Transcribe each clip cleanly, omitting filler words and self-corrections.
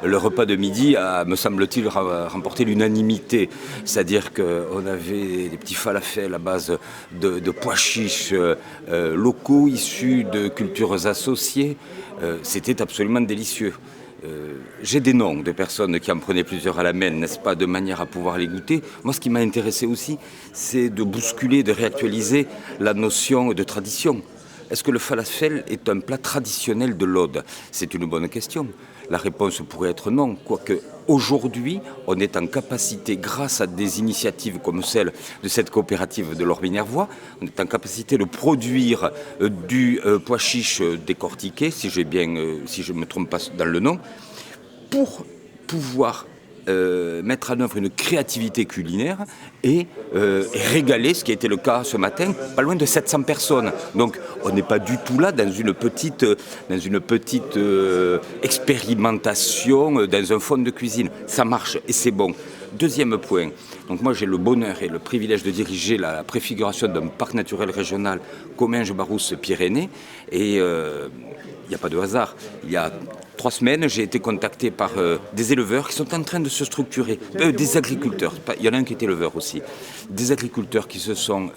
le repas de midi a, me semble-t-il, remporté l'unanimité. C'est-à-dire qu'on avait des petits falafels à base de pois chiches locaux, issus de cultures associées. C'était absolument délicieux. J'ai des noms de personnes qui en prenaient plusieurs à la main, n'est-ce pas, de manière à pouvoir les goûter. Moi, ce qui m'a intéressé aussi, c'est de bousculer, de réactualiser la notion de tradition. Est-ce que le falafel est un plat traditionnel de l'Aude? C'est une bonne question. La réponse pourrait être non, quoique aujourd'hui, on est en capacité, grâce à des initiatives comme celle de cette coopérative de l'Or-Minervois, on est en capacité de produire du pois chiche décortiqué, si je ne me trompe pas dans le nom, pour pouvoir mettre en œuvre une créativité culinaire et régaler, ce qui a été le cas ce matin, pas loin de 700 personnes. Donc on n'est pas du tout là dans une petite expérimentation, dans un fond de cuisine. Ça marche et c'est bon. Deuxième point, donc moi j'ai le bonheur et le privilège de diriger la préfiguration d'un parc naturel régional Comminges-Barousse-Pyrénées et il n'y a pas de hasard. Il y a 3 semaines, j'ai été contacté par des éleveurs qui sont en train de se structurer, des agriculteurs, il y en a un qui est éleveur aussi, des agriculteurs qui se sont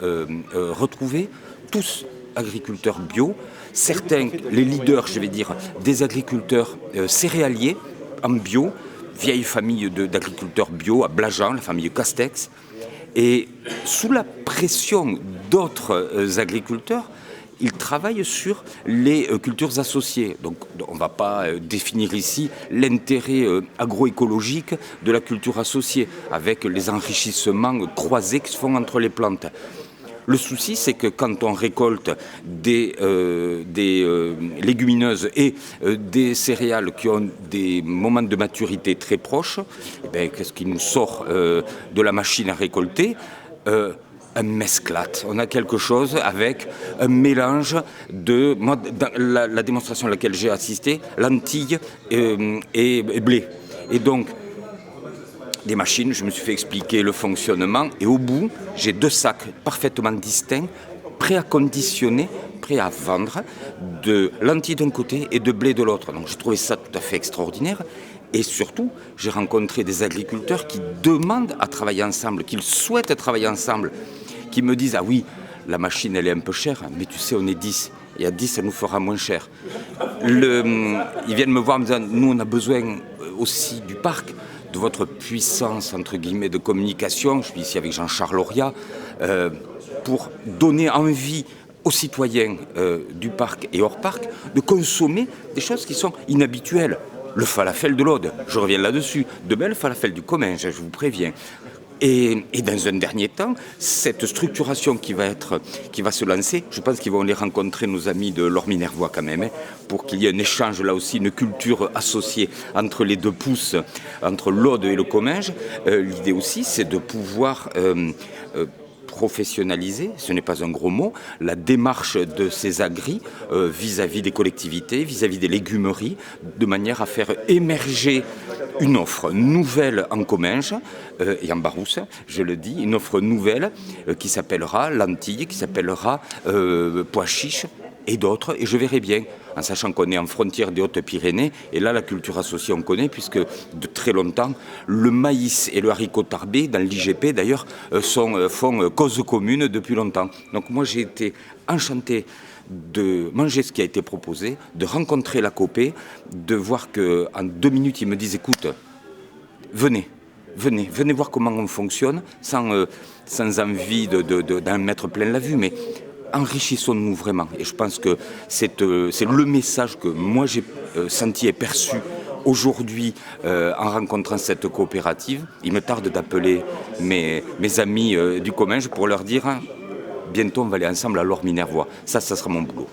retrouvés, tous agriculteurs bio, certains, les leaders, je vais dire, des agriculteurs céréaliers en bio, vieille famille d'agriculteurs bio à Blajan, la famille Castex, et sous la pression d'autres agriculteurs, ils travaillent sur les cultures associées. Donc on ne va pas définir ici l'intérêt agroécologique de la culture associée, avec les enrichissements croisés qui se font entre les plantes. Le souci, c'est que quand on récolte des légumineuses et des céréales qui ont des moments de maturité très proches, qu'est-ce qui nous sort de la machine à récolter un mesclate. On a quelque chose avec un mélange de... Moi, dans la démonstration à laquelle j'ai assisté, lentilles et blé. Et donc, des machines, je me suis fait expliquer le fonctionnement. Et au bout, j'ai 2 sacs parfaitement distincts, prêts à conditionner, prêts à vendre, de lentilles d'un côté et de blé de l'autre. Donc j'ai trouvé ça tout à fait extraordinaire. Et surtout, j'ai rencontré des agriculteurs qui demandent à travailler ensemble, qui souhaitent travailler ensemble, qui me disent « Ah oui, la machine, elle est un peu chère, mais tu sais, on est 10. Et à 10, ça nous fera moins cher. » Ils viennent me voir en me disant « Nous, on a besoin aussi du parc, de votre puissance, entre guillemets, de communication. » Je suis ici avec Jean-Charles Auria, pour donner envie aux citoyens du parc et hors parc de consommer des choses qui sont inhabituelles. Le falafel de l'Aude, je reviens là-dessus. Demain, le falafel du Comminges, je vous préviens. Et dans un dernier temps, cette structuration qui va se lancer, je pense qu'ils vont les rencontrer, nos amis de l'Or-Minervois quand même, pour qu'il y ait un échange là aussi, une culture associée entre les 2 pousses, entre l'Aude et le Comminges. L'idée aussi, c'est de pouvoir professionnaliser, ce n'est pas un gros mot, la démarche de ces agris vis-à-vis des collectivités, vis-à-vis des légumeries, de manière à faire émerger une offre nouvelle en Comminges et en Barousse, je le dis, une offre nouvelle qui s'appellera lentilles, qui s'appellera pois chiches et d'autres, et je verrai bien, en sachant qu'on est en frontière des Hautes-Pyrénées, et là la culture associée on connaît, puisque de très longtemps, le maïs et le haricot tarbé, dans l'IGP d'ailleurs, font cause commune depuis longtemps. Donc moi j'ai été enchanté de manger ce qui a été proposé, de rencontrer la COPE, de voir qu'en 2 minutes ils me disent « Écoute, venez voir comment on fonctionne, sans envie d'en mettre plein la vue, mais enrichissons-nous vraiment. » Et je pense que c'est le message que moi j'ai senti et perçu aujourd'hui en rencontrant cette coopérative. Il me tarde d'appeler mes amis du Comminges pour leur dire « Bientôt on va aller ensemble à l'Or-Minervois ». Ça sera mon boulot.